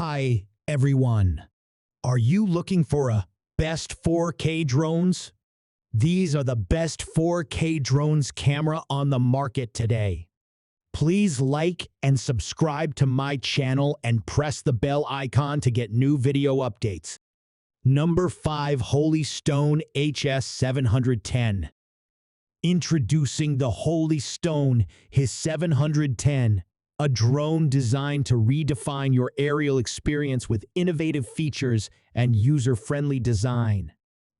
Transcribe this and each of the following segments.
Hi, everyone. Are you looking for a best 4K drones? These are the best 4K drones camera on the market today. Please like and subscribe to my channel and press the bell icon to get new video updates. Number 5. Holy Stone HS710. Introducing the Holy Stone HS710, a drone designed to redefine your aerial experience with innovative features and user-friendly design.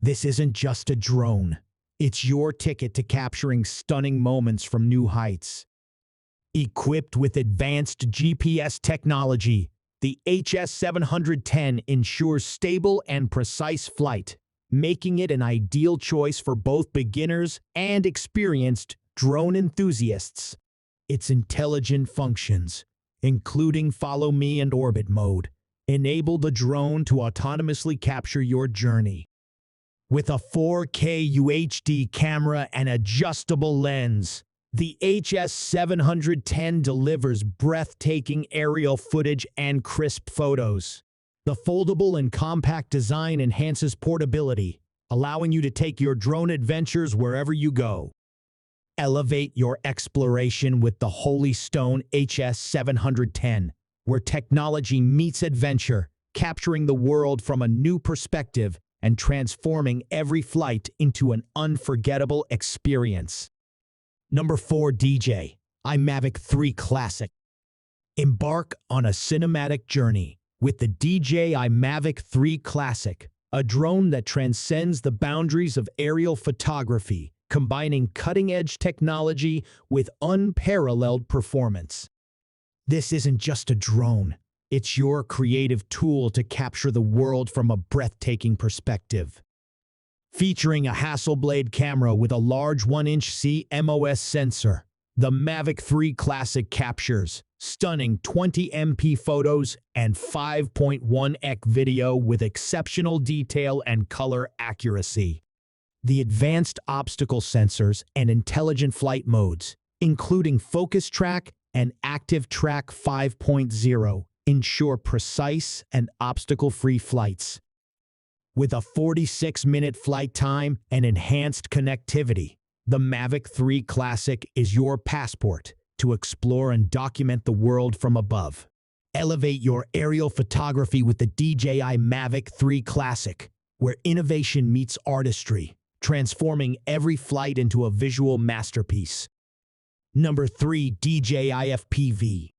This isn't just a drone. It's your ticket to capturing stunning moments from new heights. Equipped with advanced GPS technology, the HS710 ensures stable and precise flight, making it an ideal choice for both beginners and experienced drone enthusiasts. Its intelligent functions, including follow me and orbit mode, enable the drone to autonomously capture your journey. With a 4K UHD camera and adjustable lens, the HS710 delivers breathtaking aerial footage and crisp photos. The foldable and compact design enhances portability, allowing you to take your drone adventures wherever you go. Elevate your exploration with the Holy Stone HS710, where technology meets adventure, capturing the world from a new perspective and transforming every flight into an unforgettable experience. Number 4. DJI Mavic 3 Classic. Embark on a cinematic journey with the DJI Mavic 3 Classic, a drone that transcends the boundaries of aerial photography, combining cutting-edge technology with unparalleled performance. This isn't just a drone. It's your creative tool to capture the world from a breathtaking perspective. Featuring a Hasselblad camera with a large 1-inch CMOS sensor, the Mavic 3 Classic captures stunning 20MP photos and 5.1x video with exceptional detail and color accuracy. The advanced obstacle sensors and intelligent flight modes, including Focus Track and Active Track 5.0, ensure precise and obstacle-free flights. With a 46-minute flight time and enhanced connectivity, the Mavic 3 Classic is your passport to explore and document the world from above. Elevate your aerial photography with the DJI Mavic 3 Classic, where innovation meets artistry, transforming every flight into a visual masterpiece. Number 3. DJI FPV.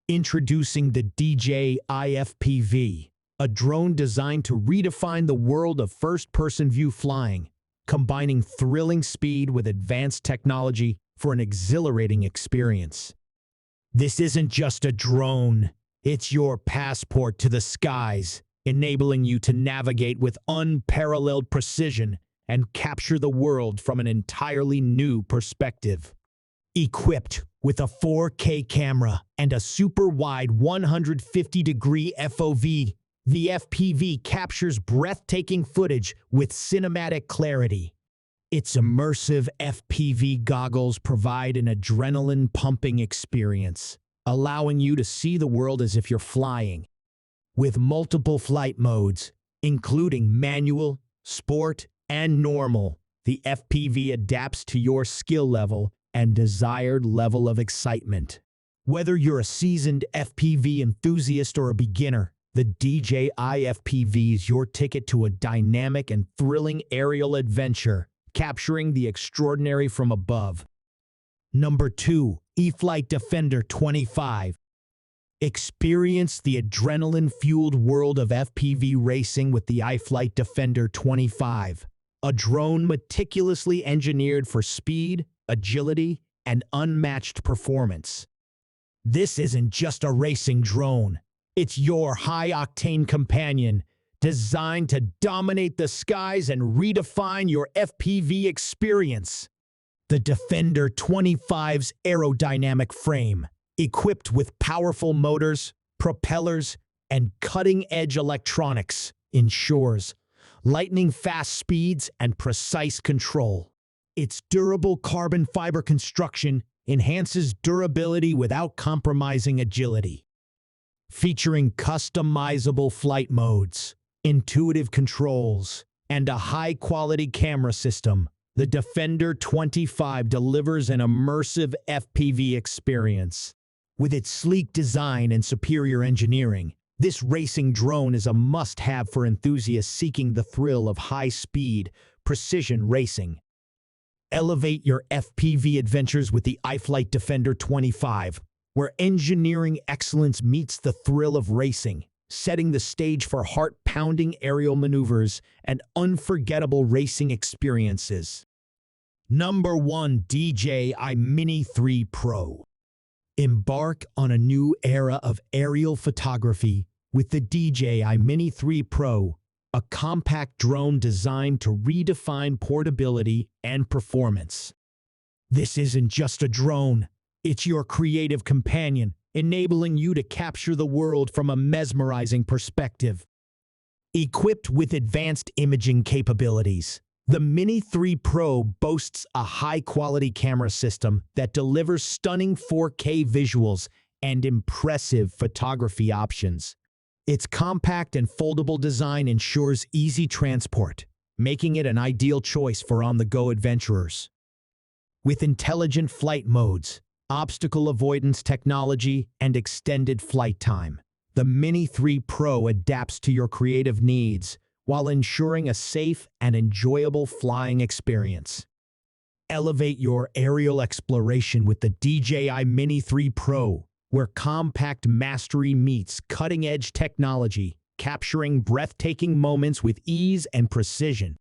Introducing the DJI FPV, a drone designed to redefine the world of first-person view flying, combining thrilling speed with advanced technology for an exhilarating experience. This isn't just a drone. It's your passport to the skies, enabling you to navigate with unparalleled precision and capture the world from an entirely new perspective. Equipped with a 4K camera and a super-wide 150-degree FOV, the FPV captures breathtaking footage with cinematic clarity. Its immersive FPV goggles provide an adrenaline-pumping experience, allowing you to see the world as if you're flying. With multiple flight modes, including manual, sport, and normal, the FPV adapts to your skill level and desired level of excitement. Whether you're a seasoned FPV enthusiast or a beginner, the DJI FPV is your ticket to a dynamic and thrilling aerial adventure, capturing the extraordinary from above. Number 2. Eflight Defender 25. Experience the adrenaline-fueled world of FPV racing with the Eflight Defender 25, a drone meticulously engineered for speed, agility, and unmatched performance. This isn't just a racing drone. It's your high-octane companion, designed to dominate the skies and redefine your FPV experience. The Defender 25's aerodynamic frame, equipped with powerful motors, propellers, and cutting-edge electronics, ensures lightning-fast speeds and precise control. Its durable carbon fiber construction enhances durability without compromising agility. Featuring customizable flight modes, intuitive controls, and a high-quality camera system, the Defender 25 delivers an immersive FPV experience. With its sleek design and superior engineering, this racing drone is a must-have for enthusiasts seeking the thrill of high-speed, precision racing. Elevate your FPV adventures with the Eflight Defender 25, where engineering excellence meets the thrill of racing, setting the stage for heart-pounding aerial maneuvers and unforgettable racing experiences. Number 1. DJI Mini3 Pro. Embark on a new era of aerial photography with the DJI Mini3 Pro, a compact drone designed to redefine portability and performance. This isn't just a drone, it's your creative companion, enabling you to capture the world from a mesmerizing perspective. Equipped with advanced imaging capabilities, the Mini3 Pro boasts a high-quality camera system that delivers stunning 4K visuals and impressive photography options. Its compact and foldable design ensures easy transport, making it an ideal choice for on-the-go adventurers. With intelligent flight modes, obstacle avoidance technology, and extended flight time, the Mini3 Pro adapts to your creative needs while ensuring a safe and enjoyable flying experience. Elevate your aerial exploration with the DJI Mini3 Pro, where compact mastery meets cutting-edge technology, capturing breathtaking moments with ease and precision.